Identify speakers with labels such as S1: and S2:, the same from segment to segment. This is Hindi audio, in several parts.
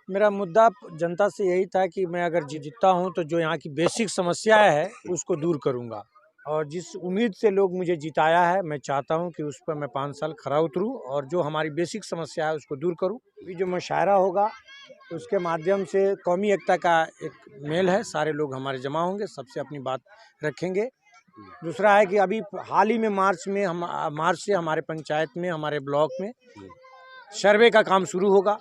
S1: मेरा मुद्दा जनता से यही था कि मैं अगर जीतता हूं तो जो यहाँ की बेसिक समस्याएं है उसको दूर करूंगा। और जिस उम्मीद से लोग मुझे जिताया है, मैं चाहता हूं कि उस पर मैं 5 साल खरा उतरूं और जो हमारी बेसिक समस्या है उसको दूर करूं। अभी जो मुशायरा होगा उसके माध्यम से कौमी एकता का एक मेल है, सारे लोग हमारे जमा होंगे, सबसे अपनी बात रखेंगे। दूसरा है कि अभी हाल ही में मार्च से हमारे पंचायत में, हमारे ब्लॉक में सर्वे का काम शुरू होगा।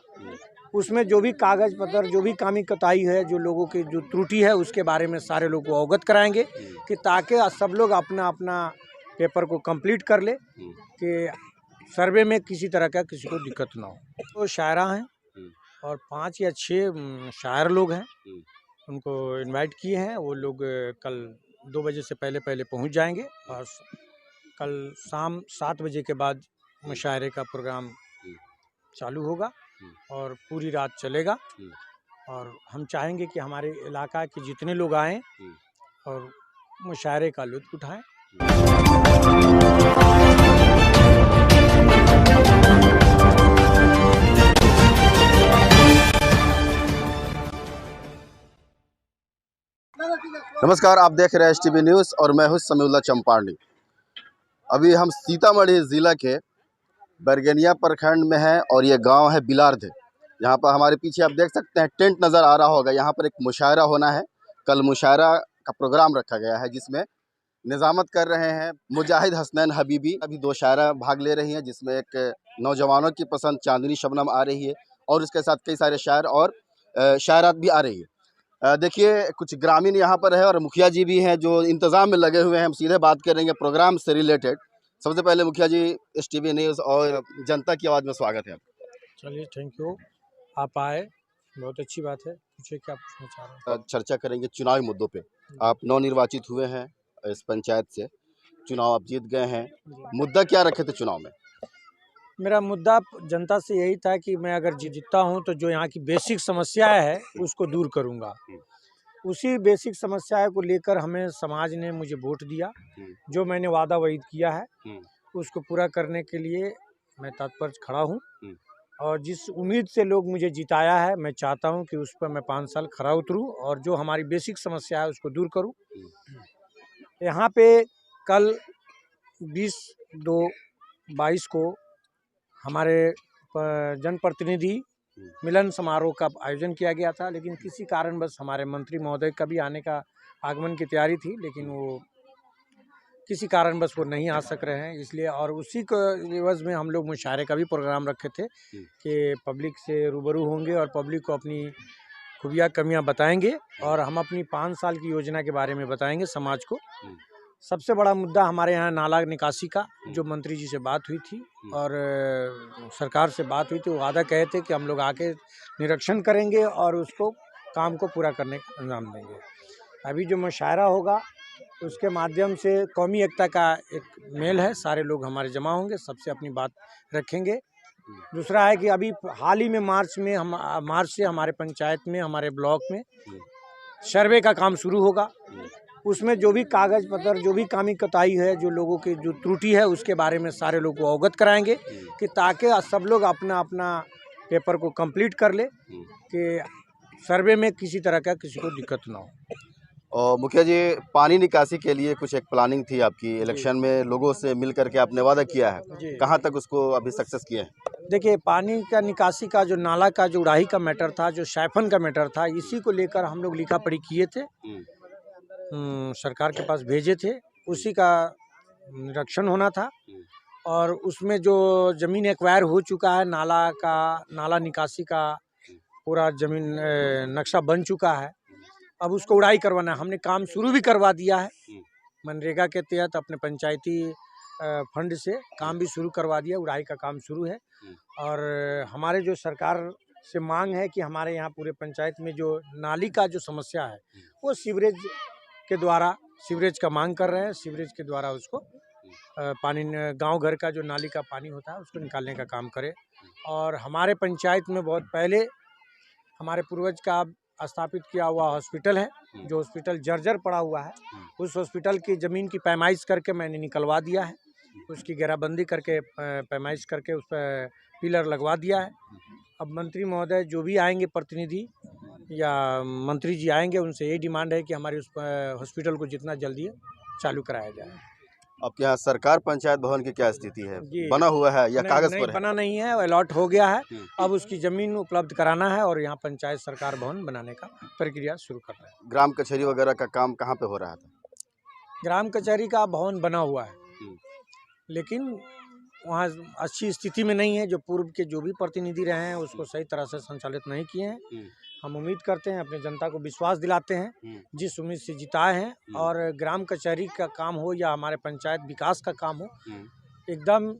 S1: उसमें जो भी कागज पत्र, जो भी कामी कताई है, जो लोगों की जो त्रुटि है, उसके बारे में सारे लोग को अवगत कराएंगे कि ताकि सब लोग अपना अपना पेपर को कंप्लीट कर ले कि सर्वे में किसी तरह का किसी को दिक्कत ना हो। तो शायरा हैं और 5 या 6 शायर लोग हैं, उनको इनवाइट किए हैं। वो लोग कल 2 बजे से पहले पहले पहुंच जाएंगे और कल शाम 7 बजे के बाद मुशायरे का प्रोग्राम चालू होगा और पूरी रात चलेगा। और हम चाहेंगे कि हमारे इलाका के जितने लोग आएं और मुशायरे का लुत्फ़ उठाएं।
S2: नमस्कार, आप देख रहे हैं STV न्यूज़ और मैं हूं समीउल्लाह चंपारनी। अभी हम सीतामढ़ी ज़िला के बैरगनिया प्रखंड में हैं और ये गांव है बिलार्ध। यहाँ पर हमारे पीछे आप देख सकते हैं टेंट नज़र आ रहा होगा। यहाँ पर एक मुशायरा होना है। कल मुशायरा का प्रोग्राम रखा गया है जिसमें निज़ामत कर रहे हैं मुजाहिद हसनैन हबीबी। अभी 2 शायरा भाग ले रही हैं जिसमें एक नौजवानों की पसंद चांदनी शबनम आ रही है और उसके साथ कई सारे शायर और शायरात भी आ रही है। देखिए कुछ ग्रामीण यहाँ पर है और मुखिया जी भी हैं जो इंतज़ाम में लगे हुए हैं। हम सीधे बात करेंगे प्रोग्राम से रिलेटेड। सबसे पहले मुखिया जी, STV न्यूज़ और जनता की आवाज़ में स्वागत है आपका।
S1: चलिए, थैंक यू, आप आए, बहुत अच्छी बात है। पूछिए क्या पूछना चाह रहे हैं।
S2: चर्चा करेंगे चुनावी मुद्दों पे। आप नवनिर्वाचित हुए हैं इस पंचायत से, चुनाव आप जीत गए हैं, मुद्दा क्या रखे थे चुनाव में?
S1: मेरा मुद्दा जनता से यही था कि मैं अगर जीतता हूं तो जो यहाँ की बेसिक समस्याएं है उसको दूर करूंगा। उसी बेसिक समस्याएं को लेकर हमें समाज ने मुझे वोट दिया। जो मैंने वादा वहीद किया है उसको पूरा करने के लिए मैं तत्पर खड़ा हूं। और जिस उम्मीद से लोग मुझे जिताया है, मैं चाहता हूं कि उस पर मैं 5 साल खरा उतरूं और जो हमारी बेसिक समस्या है उसको दूर करूं। यहाँ पे कल 20/2/22 को हमारे जनप्रतिनिधि मिलन समारोह का आयोजन किया गया था, लेकिन किसी कारणवश हमारे मंत्री महोदय का भी आने का आगमन की तैयारी थी, लेकिन वो किसी कारणवश वो नहीं आ सक रहे हैं। इसलिए और उसी के एवज में हम लोग मुशायरे का भी प्रोग्राम रखे थे कि पब्लिक से रूबरू होंगे और पब्लिक को अपनी खूबियाँ कमियाँ बताएंगे और हम अपनी 5 साल की योजना के बारे में बताएंगे समाज को। सबसे बड़ा मुद्दा हमारे यहाँ नाला निकासी का, जो मंत्री जी से बात हुई थी और सरकार से बात हुई थी, वो वादा कहे थे कि हम लोग आके निरीक्षण करेंगे और उसको काम को पूरा करने का अंजाम देंगे। अभी जो मुशायरा होगा उसके माध्यम से कौमी एकता का एक मेल है, सारे लोग हमारे जमा होंगे, सबसे अपनी बात रखेंगे। दूसरा है कि अभी हाल ही में मार्च से हमारे पंचायत में, हमारे ब्लॉक में सर्वे का काम शुरू होगा। उसमें जो भी कागज पत्र, जो भी कामी कताई है, जो लोगों की जो त्रुटि है, उसके बारे में सारे लोग को अवगत कराएंगे कि ताकि सब लोग अपना अपना पेपर को कंप्लीट कर ले कि सर्वे में किसी तरह का किसी को दिक्कत ना हो।
S2: और मुखिया जी, पानी निकासी के लिए कुछ एक प्लानिंग थी आपकी, इलेक्शन में लोगों से मिल करके आपने वादा किया है, कहाँ तक उसको अभी सक्सेस किए हैं?
S1: देखिए, पानी का निकासी का जो नाला का जो उड़ाही का मैटर था, जो साइफन का मैटर था, इसी को लेकर हम लोग लिखा पढ़ी किए थे, सरकार के पास भेजे थे। उसी का निरीक्षण होना था और उसमें जो ज़मीन एक्वायर हो चुका है, नाला निकासी का पूरा ज़मीन नक्शा बन चुका है। अब उसको उड़ाई करवाना है। हमने काम शुरू भी करवा दिया है, मनरेगा के तहत अपने पंचायती फंड से काम भी शुरू करवा दिया, उड़ाई का काम शुरू है। और हमारे जो सरकार से मांग है कि हमारे यहाँ पूरे पंचायत में जो नाली का जो समस्या है वो सीवरेज का मांग कर रहे हैं। सीवरेज के द्वारा उसको पानी, गांव घर का जो नाली का पानी होता है उसको निकालने का काम करे। और हमारे पंचायत में बहुत पहले हमारे पूर्वज का स्थापित किया हुआ हॉस्पिटल है, जो हॉस्पिटल जर्जर पड़ा हुआ है, उस हॉस्पिटल की ज़मीन की पैमाइश करके मैंने निकलवा दिया है। उसकी घेराबंदी करके पैमाइश करके उस पर पिलर लगवा दिया है। अब मंत्री महोदय जो भी आएंगे प्रतिनिधि या मंत्री जी आएंगे, उनसे यही डिमांड है कि हमारे उस हॉस्पिटल को जितना जल्दी चालू कराया जाए।
S2: आपके यहाँ सरकार पंचायत भवन की क्या स्थिति है?
S1: जी,
S2: बना हुआ है या कागज
S1: नहीं
S2: पर है?
S1: बना नहीं है, अलॉट हो गया है। अब उसकी ज़मीन उपलब्ध कराना है और यहाँ पंचायत सरकार भवन बनाने का प्रक्रिया शुरू कर रहे हैं।
S2: ग्राम कचहरी वगैरह का काम कहाँ पे हो रहा था?
S1: ग्राम कचहरी का भवन बना हुआ है, लेकिन वहाँ अच्छी स्थिति में नहीं है। जो पूर्व के जो भी प्रतिनिधि रहे हैं उसको सही तरह से संचालित नहीं किए हैं। हम उम्मीद करते हैं, अपनी जनता को विश्वास दिलाते हैं, जिस उम्मीद से जिताए हैं, और ग्राम कचहरी का काम हो या हमारे पंचायत विकास का काम हो, एकदम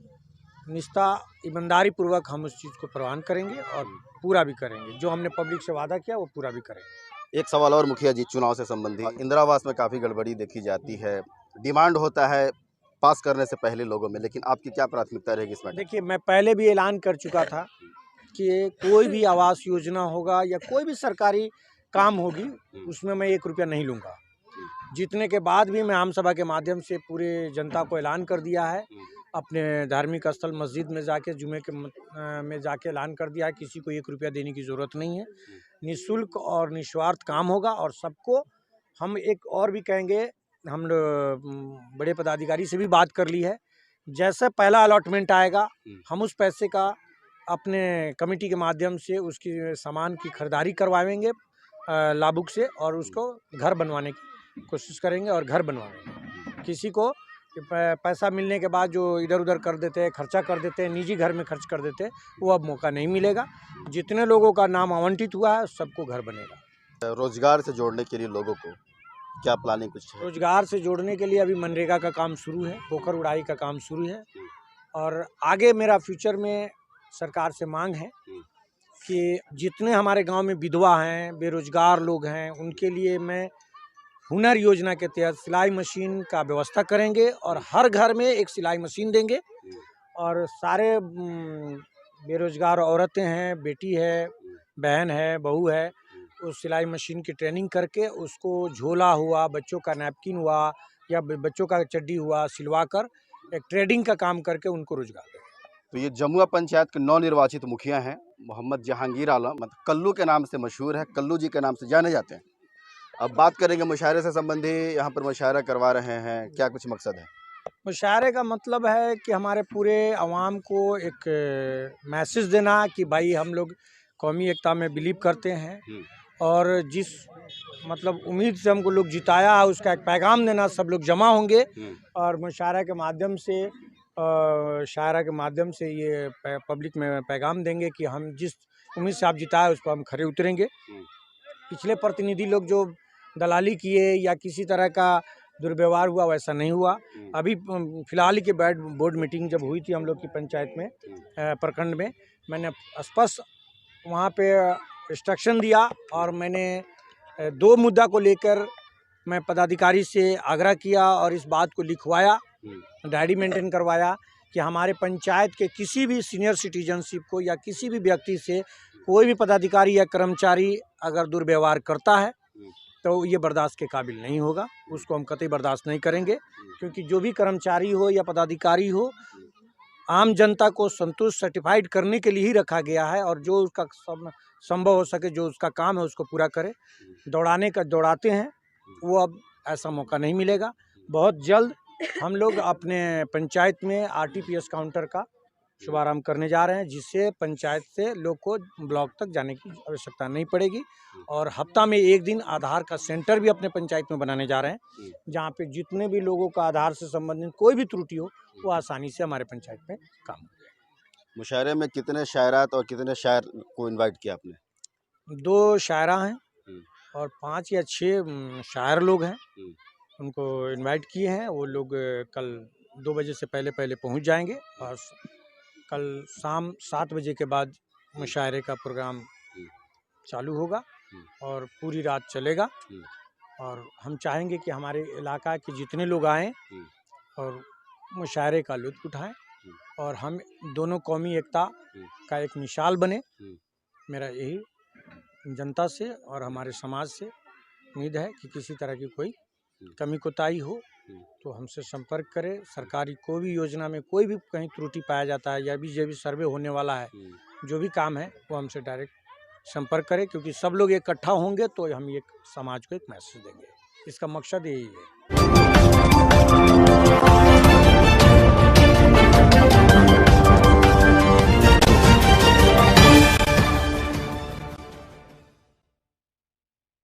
S1: निष्ठा ईमानदारी पूर्वक हम उस चीज़ को प्रवान करेंगे और पूरा भी करेंगे। जो हमने पब्लिक से वादा किया वो पूरा भी करेंगे।
S2: एक सवाल और मुखिया जी, चुनाव से संबंधित इंदिरा आवास में काफ़ी गड़बड़ी देखी जाती है, डिमांड होता है पास करने से पहले लोगों में, लेकिन आपकी क्या प्राथमिकता रहेगी इसमें?
S1: देखिए, मैं पहले भी ऐलान कर चुका था कि कोई भी आवास योजना होगा या कोई भी सरकारी काम होगी, उसमें मैं 1 रुपया नहीं लूँगा। जीतने के बाद भी मैं आम सभा के माध्यम से पूरे जनता को ऐलान कर दिया है, अपने धार्मिक स्थल मस्जिद में जाके जुमे के में जाके ऐलान कर दिया है, किसी को 1 रुपया देने की ज़रूरत नहीं है। निःशुल्क और निस्वार्थ काम होगा और सबको हम एक और भी कहेंगे, हम बड़े पदाधिकारी से भी बात कर ली है, जैसे पहला अलॉटमेंट आएगा हम उस पैसे का अपने कमेटी के माध्यम से उसकी सामान की खरीदारी करवाएंगे लाभुक से, और उसको घर बनवाने की कोशिश करेंगे और घर बनवाएंगे। किसी को पैसा मिलने के बाद जो इधर उधर कर देते हैं, खर्चा कर देते हैं, निजी घर में खर्च कर देते हैं, वो अब मौका नहीं मिलेगा। जितने लोगों का नाम आवंटित हुआ है सबको घर बनेगा।
S2: रोजगार से जोड़ने के लिए लोगों को क्या प्लानिंग कुछ है?
S1: रोजगार से जोड़ने के लिए अभी मनरेगा का काम शुरू है, पोखर उड़ाई का काम शुरू है, और आगे मेरा फ्यूचर में सरकार से मांग है कि जितने हमारे गांव में विधवा हैं, बेरोजगार लोग हैं, उनके लिए मैं हुनर योजना के तहत सिलाई मशीन का व्यवस्था करेंगे और हर घर में एक सिलाई मशीन देंगे, और सारे बेरोजगार औरतें हैं, बेटी है, बहन है, बहू है, उस सिलाई मशीन की ट्रेनिंग करके उसको झोला हुआ, बच्चों का नैपकिन हुआ या बच्चों का चड्डी हुआ, सिलवा कर एक ट्रेडिंग का काम करके उनको रोजगार देंगे।
S2: तो ये जमुआ पंचायत के नवनिर्वाचित मुखिया हैं मोहम्मद जहांगीर आलम, मतलब कल्लू के नाम से मशहूर है, कल्लू जी के नाम से जाने जाते हैं। अब बात करेंगे मुशायरे से संबंधी, यहाँ पर मुशायरा करवा रहे हैं, क्या कुछ मकसद है?
S1: मुशायरे का मतलब है कि हमारे पूरे अवाम को एक मैसेज देना कि भाई हम लोग कौमी एकता में बिलीव करते हैं, और जिस मतलब उम्मीद से हमको लोग जिताया है उसका एक पैगाम देना। सब लोग जमा होंगे और मुशायरा के माध्यम से ये पब्लिक में पैगाम देंगे कि हम जिस उम्मीद से आप जिताए उस पर हम खरे उतरेंगे। पिछले प्रतिनिधि लोग जो दलाली किए या किसी तरह का दुर्व्यवहार हुआ, वैसा नहीं हुआ। अभी फिलहाल ही के बोर्ड मीटिंग जब हुई थी हम लोग की पंचायत में, प्रखंड में, मैंने स्पष्ट वहाँ पे इंस्ट्रक्शन दिया और मैंने 2 मुद्दा को लेकर मैं पदाधिकारी से आग्रह किया और इस बात को लिखवाया, डायरी मेंटेन करवाया कि हमारे पंचायत के किसी भी सीनियर सिटीजनशिप को या किसी भी व्यक्ति से कोई भी पदाधिकारी या कर्मचारी अगर दुर्व्यवहार करता है तो ये बर्दाश्त के काबिल नहीं होगा, उसको हम कतई बर्दाश्त नहीं करेंगे। क्योंकि जो भी कर्मचारी हो या पदाधिकारी हो, आम जनता को संतुष्ट सर्टिफाइड करने के लिए ही रखा गया है, और जो उसका संभव हो सके, जो उसका काम है उसको पूरा करे। दौड़ाते हैं वो, अब ऐसा मौका नहीं मिलेगा। बहुत जल्द हम लोग अपने पंचायत में RTPS काउंटर का शुभारंभ करने जा रहे हैं, जिससे पंचायत से लोग को ब्लॉक तक जाने की आवश्यकता नहीं पड़ेगी, और हफ्ता में 1 दिन आधार का सेंटर भी अपने पंचायत में बनाने जा रहे हैं, जहाँ पे जितने भी लोगों का आधार से संबंधित कोई भी त्रुटि हो वो आसानी से हमारे पंचायत में काम हो।
S2: मुशायरे में कितने शायरात और कितने शायर को इनवाइट किया आपने?
S1: 2 शायरा हैं और 5 या 6 शायर लोग हैं, उनको इनवाइट किए हैं। वो लोग कल 2 बजे से पहले पहुंच जाएंगे और कल शाम 7 बजे के बाद मुशायरे का प्रोग्राम चालू होगा और पूरी रात चलेगा। और हम चाहेंगे कि हमारे इलाका के जितने लोग आएँ और मुशायरे का लुत्फ़ उठाएं और हम दोनों कौमी एकता का एक मिसाल बने। मेरा यही जनता से और हमारे समाज से उम्मीद है कि किसी तरह की कोई कमी कोताही हो तो हमसे संपर्क करें। सरकारी कोई भी योजना में कोई भी कहीं त्रुटि पाया जाता है या भी जो भी सर्वे होने वाला है, जो भी काम है वो हमसे डायरेक्ट संपर्क करें, क्योंकि सब लोग इकट्ठा होंगे तो हम एक समाज को एक मैसेज देंगे। इसका मकसद यही है।